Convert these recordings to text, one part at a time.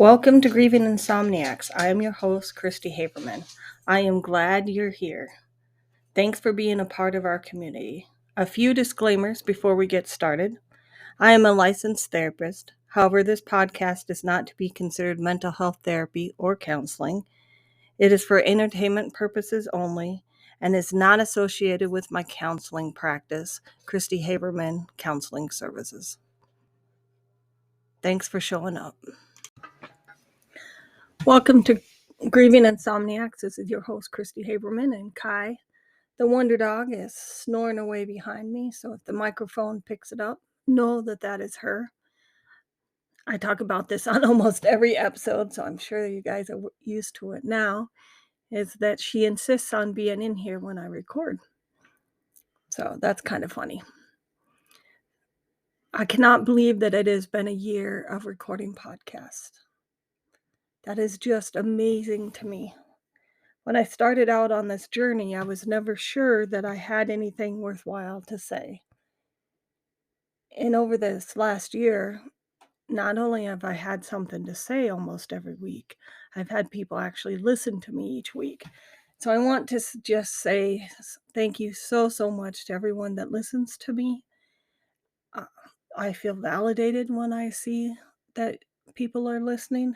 Welcome to Grieving Insomniacs. I am your host, Christy Haberman. I am glad you're here. Thanks for being a part of our community. A few disclaimers before we get started. I am a licensed therapist. However, this podcast is not to be considered mental health therapy or counseling. It is for entertainment purposes only and is not associated with my counseling practice, Christy Haberman Counseling Services. Thanks for showing up. Welcome to Grieving Insomniacs. This is your host, Christy Haberman, and Kai, the wonder dog, is snoring away behind me. So if the microphone picks it up, know that that is her. I talk about this on almost every episode, so I'm sure you guys are used to it now, is that she insists on being in here when I record. So that's kind of funny. I cannot believe that it has been a year of recording podcasts. That is just amazing to me. When I started out on this journey, I was never sure that I had anything worthwhile to say. And over this last year, not only have I had something to say almost every week, I've had people actually listen to me each week. So I want to just say thank you so much to everyone that listens to me. I feel validated when I see that people are listening.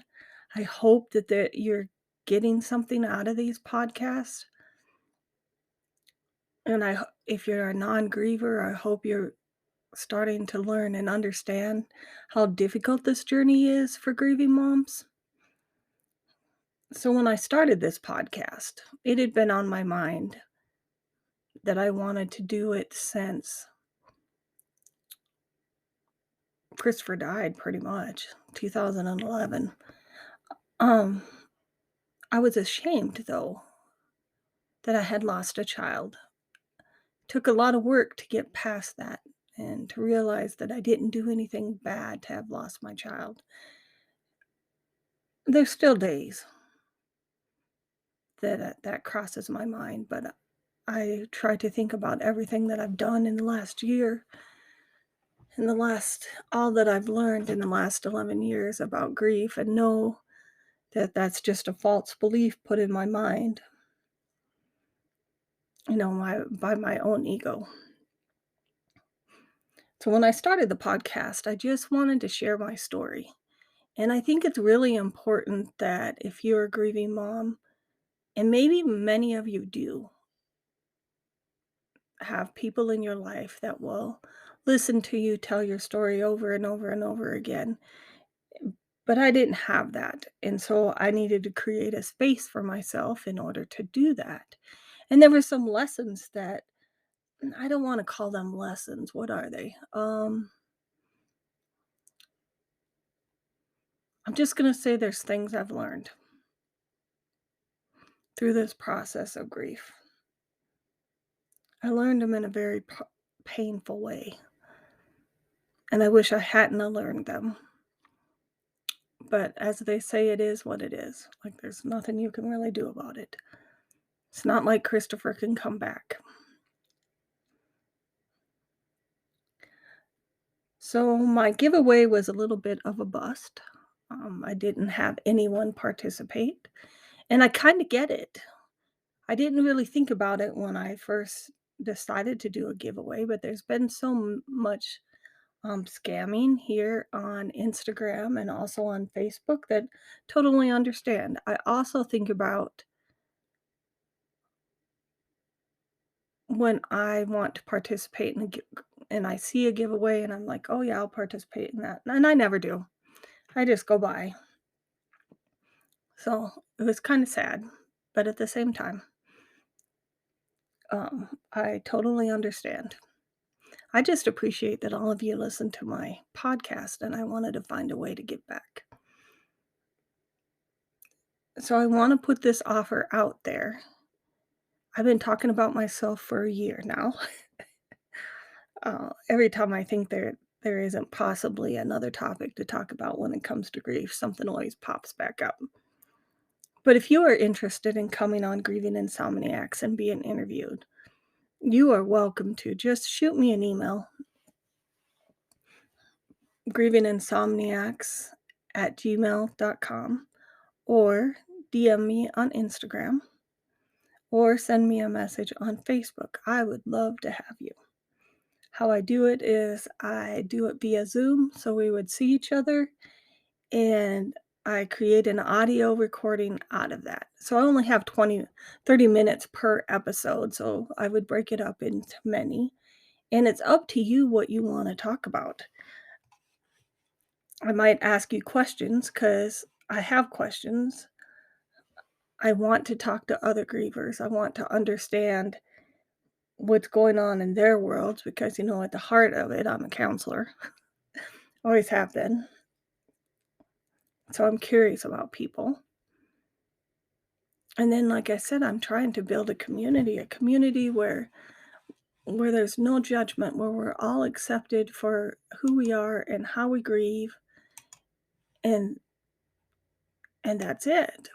I hope that you're getting something out of these podcasts. And if you're a non-griever, I hope you're starting to learn and understand how difficult this journey is for grieving moms. So when I started this podcast, it had been on my mind that I wanted to do it since Christopher died, pretty much, 2011. I was ashamed, though, that I had lost a child. It took a lot of work to get past that and to realize that I didn't do anything bad to have lost my child. There's still days that crosses my mind, but I try to think about everything that I've done in the last year, all that I've learned in the last 11 years about grief, and know that that's just a false belief put in my mind, by my own ego. So when I started the podcast, I just wanted to share my story. And I think it's really important that if you're a grieving mom, and maybe many of you do have people in your life that will listen to you tell your story over and over and over again. But I didn't have that. And so I needed to create a space for myself in order to do that. And there were some lessons that I don't want to call them lessons. What are they? I'm just going to say there's things I've learned through this process of grief. I learned them in a very painful way. And I wish I hadn't learned them. But as they say, it is what it is. Like, there's nothing you can really do about it. It's not like Christopher can come back. So my giveaway was a little bit of a bust. I didn't have anyone participate. And I kind of get it. I didn't really think about it when I first decided to do a giveaway, but there's been so much scamming here on Instagram and also on Facebook that totally understand. I also think about when I want to participate and I see a giveaway and I'm like, oh yeah, I'll participate in that. And I never do. I just go by. So it was kind of sad, but at the same time, I totally understand. I just appreciate that all of you listen to my podcast, and I wanted to find a way to give back. So I want to put this offer out there. I've been talking about myself for a year now. Every time I think there isn't possibly another topic to talk about when it comes to grief, something always pops back up. But if you are interested in coming on Grieving Insomniacs and being interviewed, you are welcome to. Just shoot me an email, grievinginsomniacs gmail.com, or DM me on Instagram, or send me a message on Facebook. I would love to have you. How I do it is I do it via Zoom, so we would see each other, and I create an audio recording out of that. So I only have 30 minutes per episode, so I would break it up into many. And it's up to you what you want to talk about. I might ask you questions because I have questions. I want to talk to other grievers. I want to understand what's going on in their worlds because, at the heart of it, I'm a counselor. Always have been. So I'm curious about people. And then, like I said, I'm trying to build a community where there's no judgment, where we're all accepted for who we are and how we grieve, and that's it.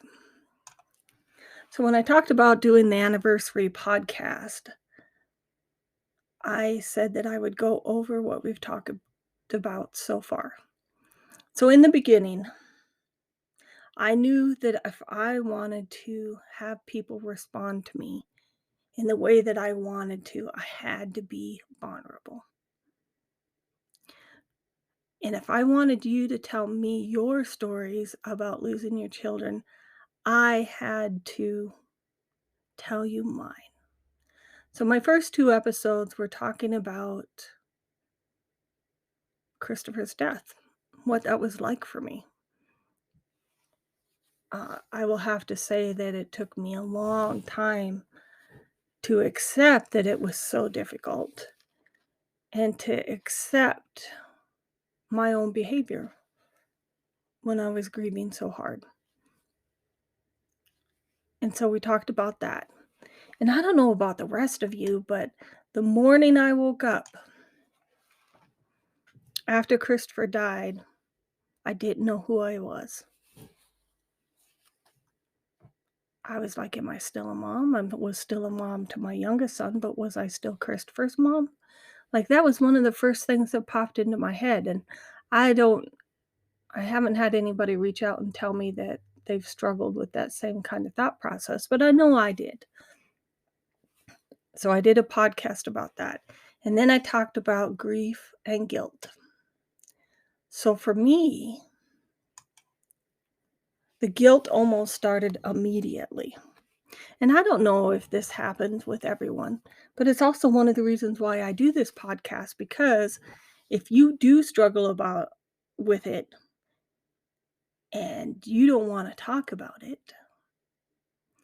So when I talked about doing the anniversary podcast, I said that I would go over what we've talked about so far. So in the beginning, I knew that if I wanted to have people respond to me in the way that I wanted to, I had to be vulnerable. And if I wanted you to tell me your stories about losing your children, I had to tell you mine. So my first 2 episodes were talking about Christopher's death, what that was like for me. I will have to say that it took me a long time to accept that it was so difficult and to accept my own behavior when I was grieving so hard. And so we talked about that. And I don't know about the rest of you, but the morning I woke up after Christopher died, I didn't know who I was. I was like, am I still a mom? I was still a mom to my youngest son, but was I still Christopher's mom? Like, that was one of the first things that popped into my head. And I haven't had anybody reach out and tell me that they've struggled with that same kind of thought process, but I know I did. So I did a podcast about that. And then I talked about grief and guilt. So for me, the guilt almost started immediately. And I don't know if this happens with everyone, but it's also one of the reasons why I do this podcast, because if you do struggle with it and you don't want to talk about it,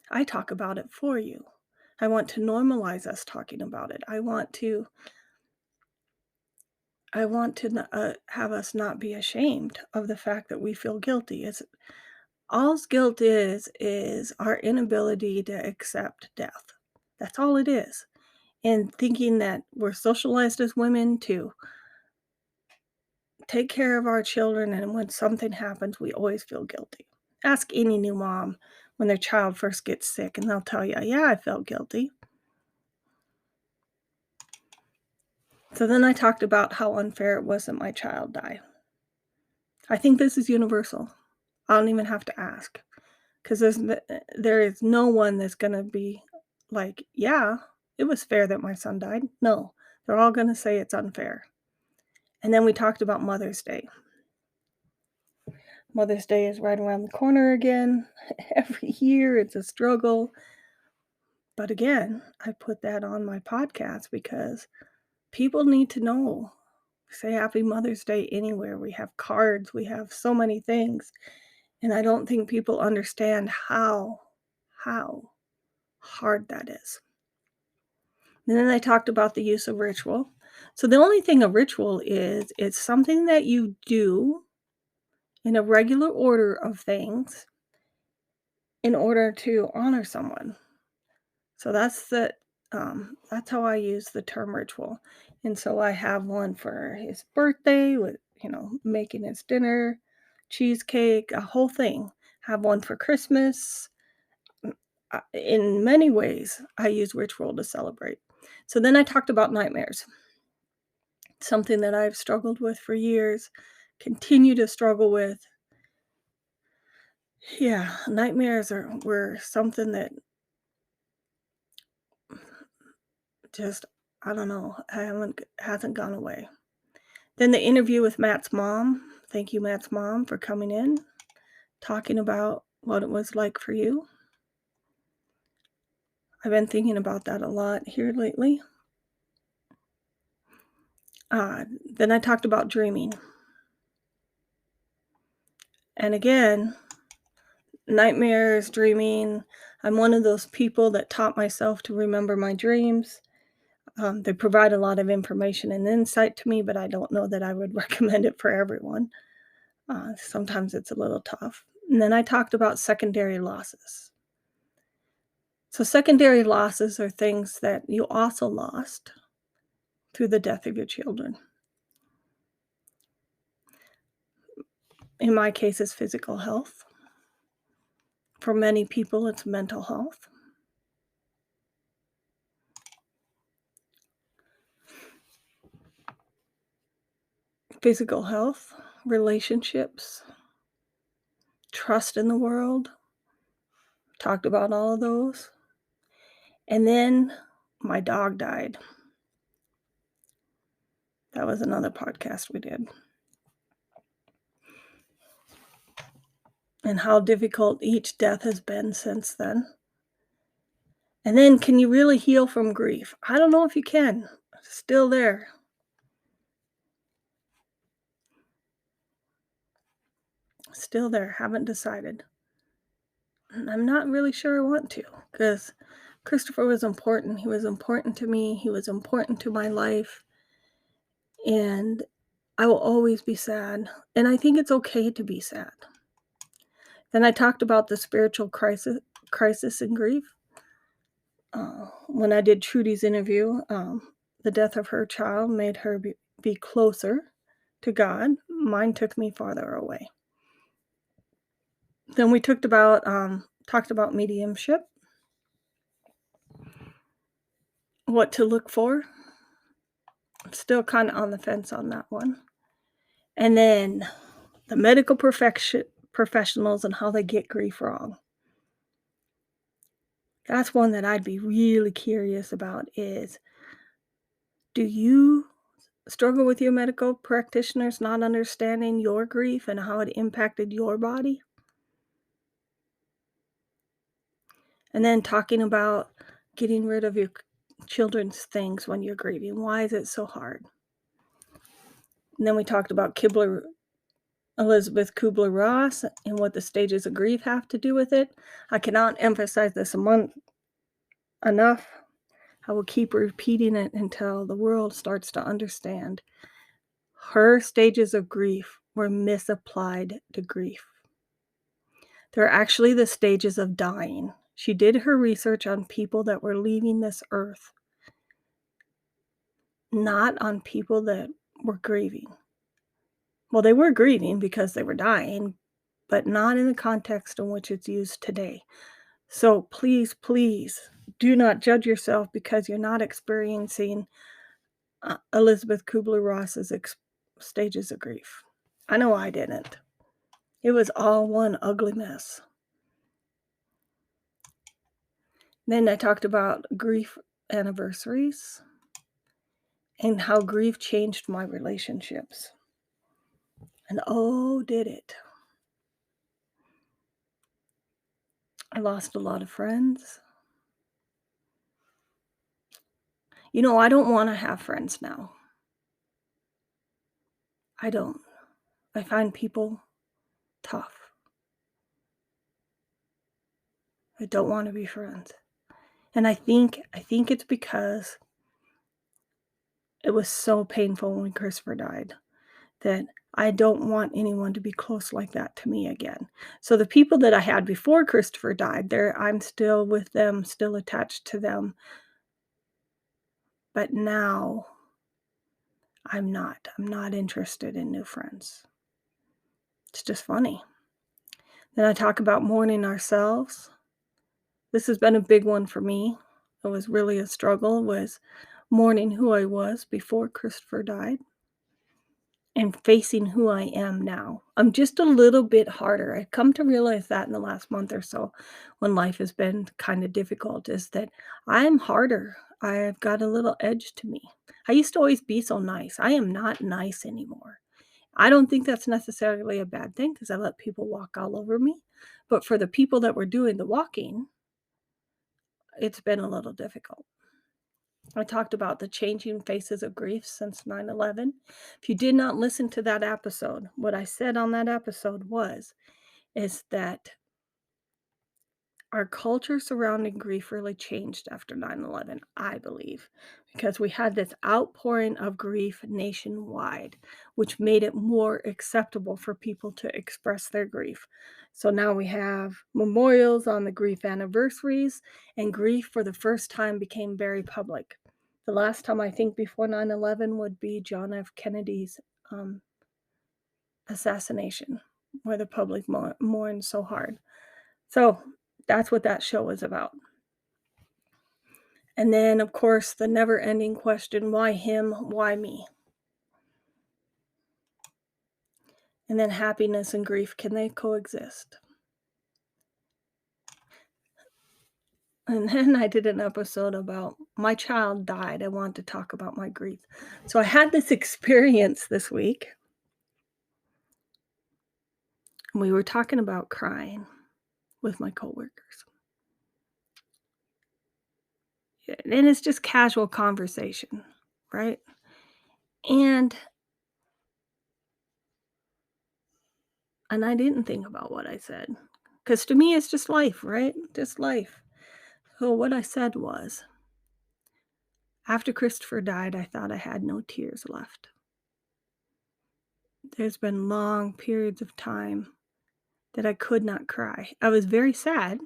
I talk about it for you. I want to normalize us talking about it. I want to have us not be ashamed of the fact that we feel guilty. All's guilt is our inability to accept death. That's all it is. And thinking that we're socialized as women to take care of our children, and when something happens, we always feel guilty. Ask any new mom when their child first gets sick, and they'll tell you, yeah, I felt guilty. So then I talked about how unfair it was that my child died. I think this is universal. I don't even have to ask, because there is no one that's going to be like, yeah, it was fair that my son died. No, they're all going to say it's unfair. And then we talked about Mother's Day. Mother's Day is right around the corner again. Every year it's a struggle. But again, I put that on my podcast because people need to know. Say Happy Mother's Day anywhere. We have cards. We have so many things. And I don't think people understand how hard that is. And then I talked about the use of ritual. So the only thing a ritual is, it's something that you do in a regular order of things in order to honor someone. So that's how I use the term ritual. And so I have one for his birthday with, making his dinner, cheesecake, a whole thing. Have one for Christmas. In many ways, I use ritual to celebrate. So then I talked about nightmares. Something that I've struggled with for years, continue to struggle with. Yeah, nightmares were something that just, I don't know, hasn't gone away. Then the interview with Matt's mom. Thank you, Matt's mom, for coming in, talking about what it was like for you. I've been thinking about that a lot here lately. Then I talked about dreaming. And again, nightmares, dreaming. I'm one of those people that taught myself to remember my dreams. They provide a lot of information and insight to me, but I don't know that I would recommend it for everyone. Sometimes it's a little tough. And then I talked about secondary losses. So, secondary losses are things that you also lost through the death of your children. In my case, it's physical health. For many people, it's mental health. Physical health, relationships, trust in the world. Talked about all of those. And then my dog died. That was another podcast we did. And how difficult each death has been since then. And then, can you really heal from grief? I don't know if you can. It's still there. Still there. Haven't decided. And I'm not really sure I want to, because Christopher was important. He was important to me. He was important to my life. And I will always be sad. And I think it's okay to be sad. Then I talked about the spiritual crisis and grief. When I did Trudy's interview, the death of her child made her be closer to God. Mine took me farther away. Then we talked about mediumship, what to look for. I'm still kind of on the fence on that one. And then the medical professionals and how they get grief wrong. That's one that I'd be really curious about is, do you struggle with your medical practitioners not understanding your grief and how it impacted your body? And then talking about getting rid of your children's things when you're grieving. Why is it so hard? And then we talked about Elizabeth Kubler-Ross and what the stages of grief have to do with it. I cannot emphasize this enough. I will keep repeating it until the world starts to understand. Her stages of grief were misapplied to grief. They're actually the stages of dying. She did her research on people that were leaving this earth, not on people that were grieving. Well, they were grieving because they were dying, but not in the context in which it's used today. So please, please do not judge yourself because you're not experiencing Elizabeth Kubler-Ross's stages of grief. I know I didn't. It was all one ugly mess. Then I talked about grief anniversaries and how grief changed my relationships. And oh, did it. I lost a lot of friends. You know, I don't want to have friends now. I don't. I find people tough. I don't want to be friends. And I think it's because it was so painful when Christopher died that I don't want anyone to be close like that to me again. So the people that I had before Christopher died, I'm still with them, still attached to them. But now I'm not. I'm not interested in new friends. It's just funny. Then I talk about mourning ourselves. This has been a big one for me. It was really a struggle, was mourning who I was before Christopher died. and facing who I am now. I'm just a little bit harder. I've come to realize that in the last month or so when life has been kind of difficult is that I'm harder. I've got a little edge to me. I used to always be so nice. I am not nice anymore. I don't think that's necessarily a bad thing because I let people walk all over me. But for the people that were doing the walking, it's been a little difficult. I talked about the changing faces of grief since 9/11. If you did not listen to that episode, what I said on that episode is that our culture surrounding grief really changed after 9/11, I believe, because we had this outpouring of grief nationwide, which made it more acceptable for people to express their grief. So now we have memorials on the grief anniversaries, and grief for the first time became very public. The last time I think before 9/11 would be John F. Kennedy's um, assassination, where the public mourned so hard. So that's what that show is about. And then, of course, the never ending question, why him? Why me? And then happiness and grief, can they coexist? And then I did an episode about my child died. I want to talk about my grief. So I had this experience this week. And we were talking about crying with my coworkers. And it's just casual conversation, right? And I didn't think about what I said. Because to me, it's just life, right? Just life. So what I said was, after Christopher died, I thought I had no tears left. There's been long periods of time that I could not cry. I was very sad,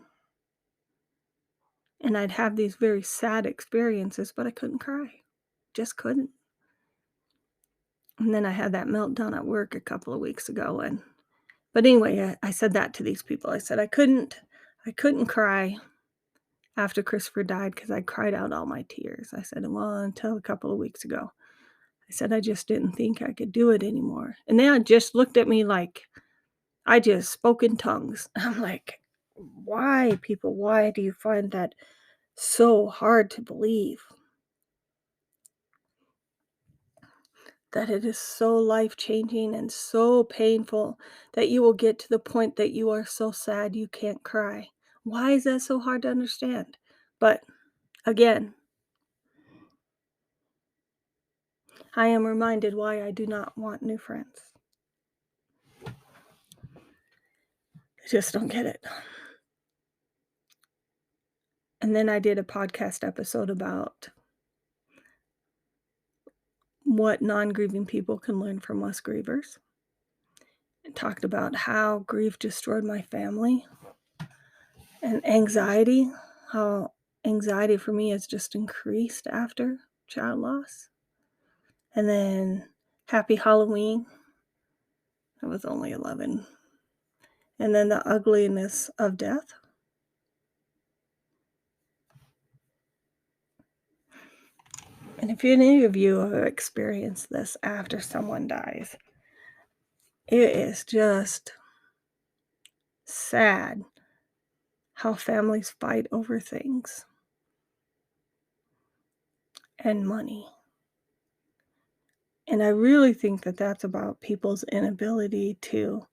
and I'd have these very sad experiences, but I couldn't cry. Just couldn't. And then I had that meltdown at work a couple of weeks ago, but anyway, I said that to these people. I said I couldn't cry after Christopher died because I cried out all my tears. I said, well, until a couple of weeks ago. I said, I just didn't think I could do it anymore. And they just looked at me like I just spoke in tongues. I'm like, why, people? Why do you find that so hard to believe? That it is so life changing and so painful that you will get to the point that you are so sad you can't cry. Why is that so hard to understand? But again, I am reminded why I do not want new friends. I just don't get it. And then I did a podcast episode about what non-grieving people can learn from us grievers. And talked about how grief destroyed my family and anxiety, how anxiety for me has just increased after child loss. And then Happy Halloween. I was only 11. And then the ugliness of death. And if any of you have experienced this after someone dies, it is just sad how families fight over things and money. And I really think that that's about people's inability to,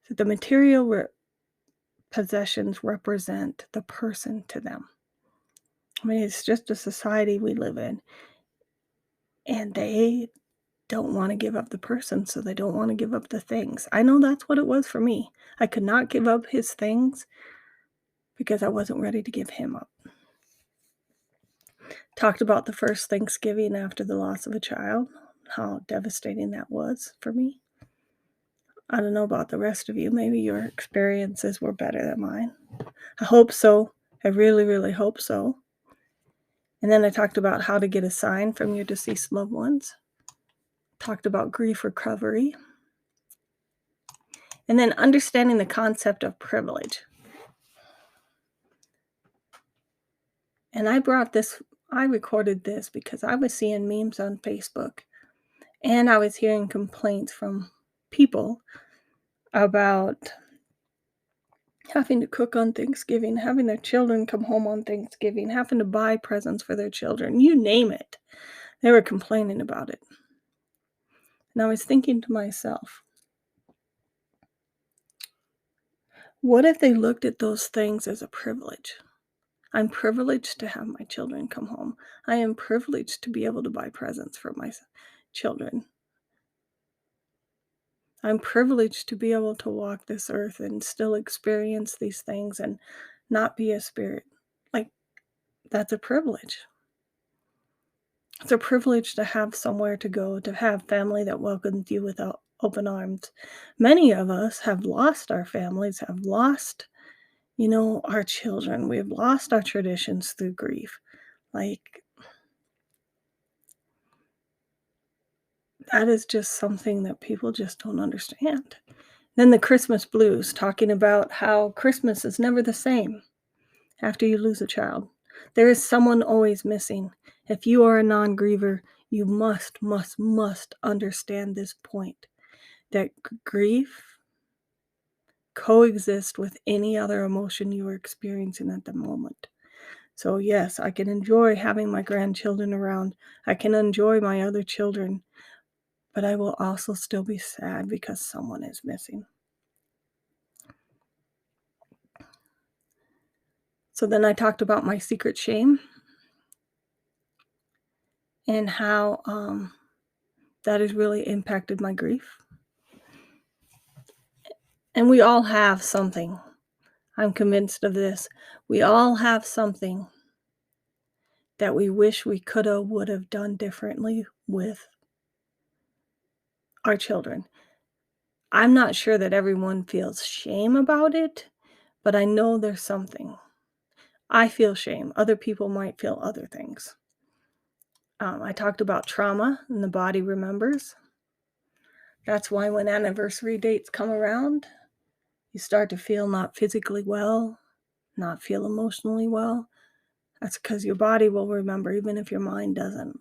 that the material possessions represent the person to them. I mean, it's just a society we live in. And they don't want to give up the person, so they don't want to give up the things. I know that's what it was for me. I could not give up his things because I wasn't ready to give him up. Talked about the first Thanksgiving after the loss of a child, how devastating that was for me. I don't know about the rest of you. Maybe your experiences were better than mine. I hope so. I really, really hope so. And then I talked about how to get a sign from your deceased loved ones. Talked about grief recovery. And then understanding the concept of privilege. And I recorded this because I was seeing memes on Facebook. And I was hearing complaints from people about having to cook on Thanksgiving, having their children come home on Thanksgiving, having to buy presents for their children, you name it. They were complaining about it. And I was thinking to myself, what if they looked at those things as a privilege? I'm privileged to have my children come home. I am privileged to be able to buy presents for my children. I'm privileged to be able to walk this earth and still experience these things and not be a spirit. Like, that's a privilege. It's a privilege to have somewhere to go, to have family that welcomes you with open arms. Many of us have lost our families, have lost, our children. We have lost our traditions through grief. Like, that is just something that people just don't understand. Then the Christmas blues, talking about how Christmas is never the same after you lose a child. There is someone always missing. If you are a non-griever, you must understand this point, that grief coexists with any other emotion you are experiencing at the moment. So yes, I can enjoy having my grandchildren around. I can enjoy my other children, but I will also still be sad because someone is missing. So then I talked about my secret shame and how that has really impacted my grief. And we all have something. I'm convinced of this. We all have something that we wish we coulda, would have done differently with our children. I'm not sure that everyone feels shame about it, but I know there's something. I feel shame. Other people might feel other things. I talked about trauma and the body remembers. That's why when anniversary dates come around, you start to feel not physically well, not feel emotionally well. That's because your body will remember even if your mind doesn't.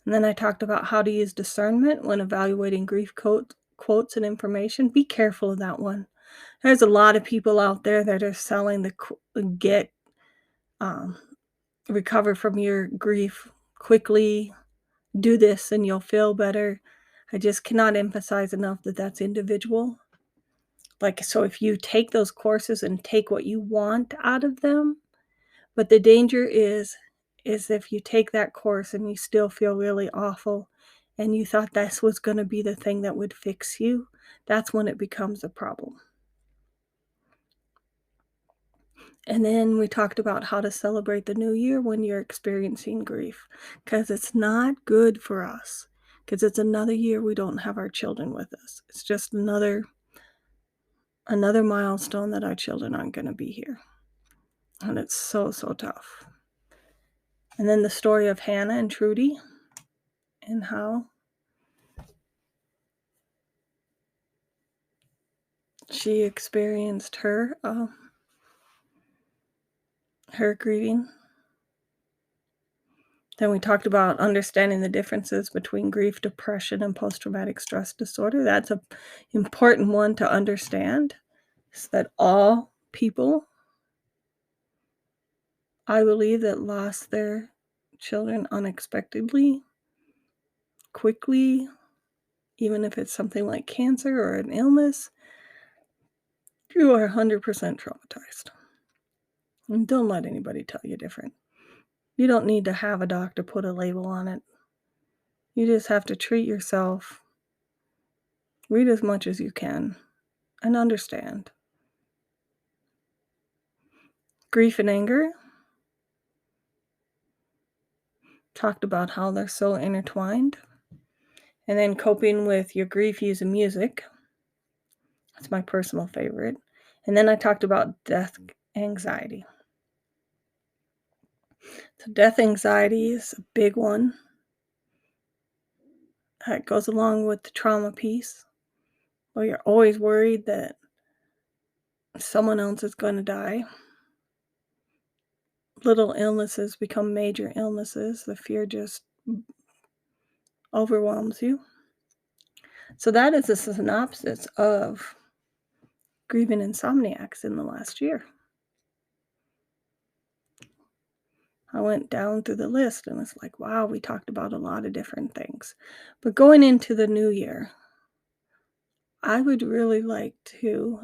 And then I talked about how to use discernment when evaluating grief quotes and information. Be careful of that one. There's a lot of people out there that are selling the um, recover from your grief quickly, do this and you'll feel better. I just cannot emphasize enough that that's individual. Like, so if you take those courses and take what you want out of them, but the danger is if you take that course and you still feel really awful and you thought this was going to be the thing that would fix you, that's when it becomes a problem. And then we talked about how to celebrate the new year when you're experiencing grief, because it's not good for us, because it's another year we don't have our children with us. It's just another milestone that our children aren't going to be here. And it's so tough. And then the story of Hannah and Trudy and how she experienced her grieving. Then we talked about understanding the differences between grief, depression, and post-traumatic stress disorder. That's an important one to understand, is that all people, I believe, that lost their children unexpectedly, quickly, even if it's something like cancer or an illness, you are 100% traumatized. And don't let anybody tell you different. You don't need to have a doctor put a label on it. You just have to treat yourself, read as much as you can, and understand. Grief and anger, talked about how they're so intertwined. And then coping with your grief using music. That's my personal favorite. And then I talked about death anxiety. So death anxiety is a big one. It goes along with the trauma piece, where you're always worried that someone else is going to die. Little illnesses become major illnesses. The fear just overwhelms you. So that is a synopsis of Grieving Insomniacs in the last year. I went down through the list and was like, wow, we talked about a lot of different things. But going into the new year, I would really like to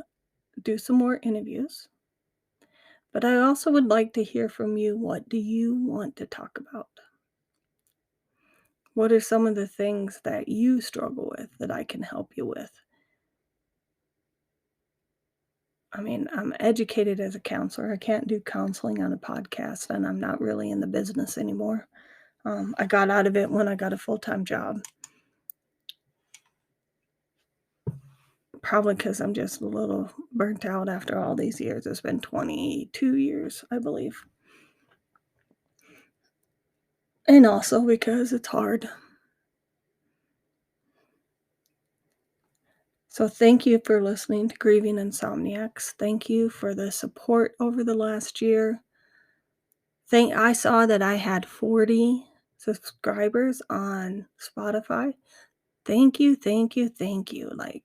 do some more interviews. But I also would like to hear from you. What do you want to talk about? What are some of the things that you struggle with that I can help you with? I mean, I'm educated as a counselor. I can't do counseling on a podcast, and I'm not really in the business anymore. I got out of it when I got a full-time job. Probably because I'm just a little burnt out after all these years. It's been 22 years, I believe. And also because it's hard. So thank you for listening to Grieving Insomniacs. Thank you for the support over the last year. I saw that I had 40 subscribers on Spotify. Thank you, thank you, thank you. Like,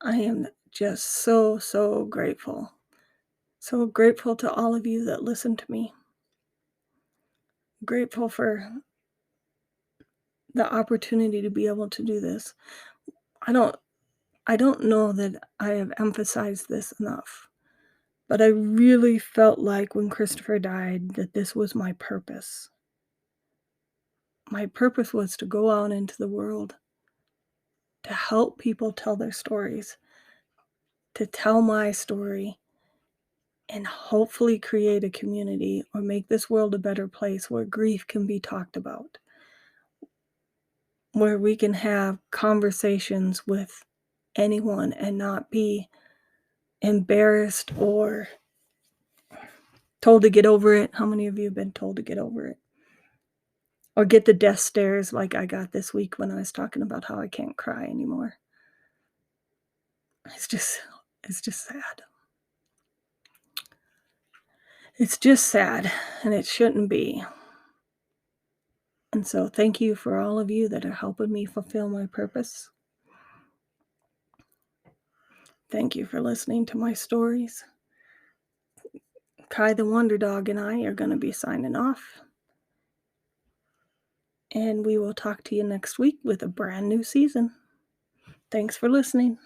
I am just so, so grateful. So grateful to all of you that listen to me. Grateful for the opportunity to be able to do this. I don't know that I have emphasized this enough, but I really felt like when Christopher died that this was my purpose. My purpose was to go out into the world, to help people tell their stories, to tell my story, and hopefully create a community or make this world a better place where grief can be talked about, where we can have conversations with anyone and not be embarrassed or told to get over it. How many of you have been told to get over it? Or get the death stares like I got this week when I was talking about how I can't cry anymore. It's just sad. It's just sad, and it shouldn't be. And so thank you for all of you that are helping me fulfill my purpose. Thank you for listening to my stories. Kai the Wonder Dog and I are going to be signing off. And we will talk to you next week with a brand new season. Thanks for listening.